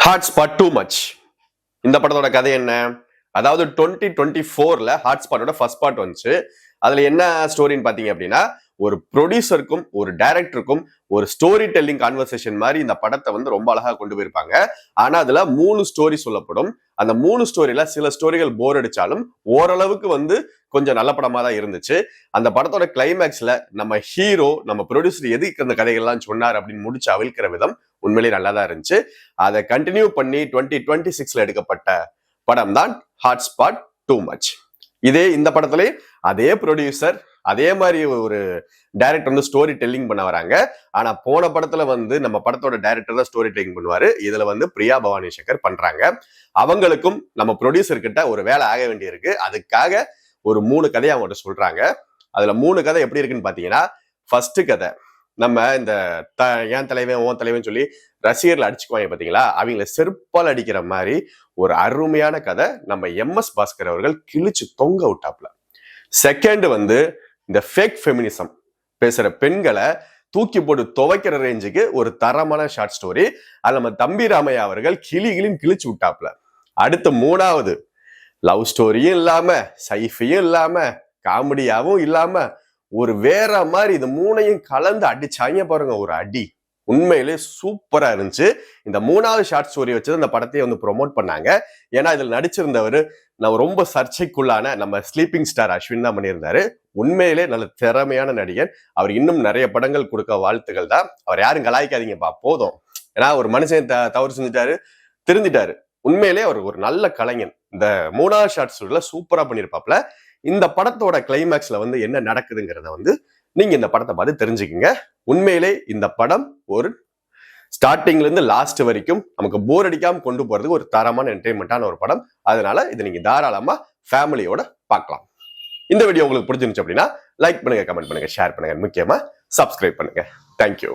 Hotspot too much. இந்த படத்தோட கதை என்ன? அதாவது 2024ல ஹாட்ஸ்பாட்டோட ஃபர்ஸ்ட் பார்ட் வந்துச்சு. அதுல என்ன ஸ்டோரின்னு பாத்தீங்க அப்படின்னா, ஒரு ப்ரொடியூசருக்கும் ஒரு டைரக்டருக்கும் ஒரு ஸ்டோரி டெல்லிங் கான்வர்சேஷன் மாதிரி இந்த படத்தை வந்து ரொம்ப அழகா கொண்டு போயிருப்பாங்க. ஆனா அதுல 3 ஸ்டோரி சொல்லப்படும். அந்த 3 ஸ்டோரியில சில ஸ்டோரிகள் போர் அடிச்சாலும் ஓரளவுக்கு வந்து கொஞ்சம் நல்ல படமா தான் இருந்துச்சு. அந்த படத்தோட கிளைமேக்ஸ்ல நம்ம ஹீரோ நம்ம ப்ரொடியூசர் எதுக்கு அந்த கதைகள்லாம் சொன்னார் அப்படின்னு முடிச்சு அவிழ்க்கிற விதம் உண்மையிலேயே நல்லா தான் இருந்துச்சு. அதை கண்டினியூ பண்ணி 2026ல எடுக்கப்பட்ட படம் தான் ஹாட்ஸ்பாட் டூ மச். இந்த படத்திலே அதே ப்ரொடியூசர் அதே மாதிரி ஒரு டைரக்டர் வந்து ஸ்டோரி டெல்லிங் பண்ண வராங்க. ஆனா போன படத்துல வந்து நம்ம படத்தோட டைரக்டர் தான் ஸ்டோரி டெல்லிங் பண்ணுவாரு. இதுல வந்து பிரியா பவானி சங்கர் பண்றாங்க. அவங்களுக்கும் நம்ம ப்ரொடியூசர் கிட்ட ஒரு வேலை ஆக வேண்டி இருக்கு. அதுக்காக ஒரு 3 கதையை அவங்கள்ட்ட சொல்றாங்க. அதுல 3 கதை எப்படி இருக்குன்னு பாத்தீங்கன்னா, ஃபர்ஸ்ட் கதை நம்ம இந்த ஏன் தலைவன் ஓன் தலைவன் சொல்லி ரசிகர்கள் அடிச்சுக்குவாங்க பாத்தீங்களா, அவங்கள செருப்பால் அடிக்கிற மாதிரி ஒரு அருமையான கதை நம்ம MS பாஸ்கர் அவர்கள் கிழிச்சு தொங்க விட்டாப்ல. செகண்ட் வந்து இந்த ஃபேக் ஃபெமினிசம் பேசுற பெண்களை தூக்கி போட்டு துவைக்கிற ரேஞ்சுக்கு ஒரு தரமான ஷார்ட் ஸ்டோரி. அது நம்ம தம்பி ராமையா அவர்கள் கிளியும் கிழிச்சு விட்டாப்ல. அடுத்து 3வது லவ் ஸ்டோரியும் இல்லாம சைஃபையும் இல்லாம காமெடியாவும் இல்லாம ஒரு வேற மாதிரி இது 3ஐயும் கலந்து அடிச்சாங்க பாருங்க ஒரு அடி. உண்மையிலே சூப்பரா இருந்துச்சு. இந்த 3வது ஷார்ட் ஸ்டோரி வச்சு இந்த படத்தையே வந்து ப்ரொமோட் பண்ணாங்க. ஏன்னா இதுல நடிச்சிருந்தவர் நம்ம ரொம்ப சர்ச்சைக்குள்ளான நம்ம ஸ்லீப்பிங் ஸ்டார் அஸ்வின் தான் பண்ணியிருந்தாரு. உண்மையிலே நல்ல திறமையான நடிகர். அவர் இன்னும் நிறைய படங்கள் கொடுக்க வாழ்த்துக்கள் தான். அவர் யாரும் கலாய்க்காதீங்கப்பா போதும். ஏன்னா ஒரு மனுஷன் தவறு செஞ்சுட்டாரு, திருந்திட்டாரு. உண்மையிலே அவர் ஒரு நல்ல கலைஞன். இந்த 3வது ஷார்ட் ஸ்டோரியில சூப்பரா பண்ணியிருப்பாப்ல. இந்த படத்தோட கிளைமேக்ஸ்ல வந்து என்ன நடக்குதுங்கிறத வந்து நீங்க இந்த படத்தை பார்த்து தெரிஞ்சுக்கங்க. உண்மையிலே இந்த படம் ஒரு ஸ்டார்டிங்ல இருந்து லாஸ்ட் வரைக்கும் நமக்கு போர் அடிக்காம கொண்டு போறதுக்கு ஒரு தரமான என்டர்டைன்மெண்டான ஒரு படம். அதனால இதை நீங்க தாராளமா ஃபேமிலியோட பார்க்கலாம். இந்த வீடியோ உங்களுக்கு பிடிச்சிருந்துச்சு அப்படின்னா லைக் பண்ணுங்க, கமெண்ட் பண்ணுங்க, ஷேர் பண்ணுங்க, முக்கியமா சப்ஸ்கிரைப் பண்ணுங்க. தேங்க்யூ.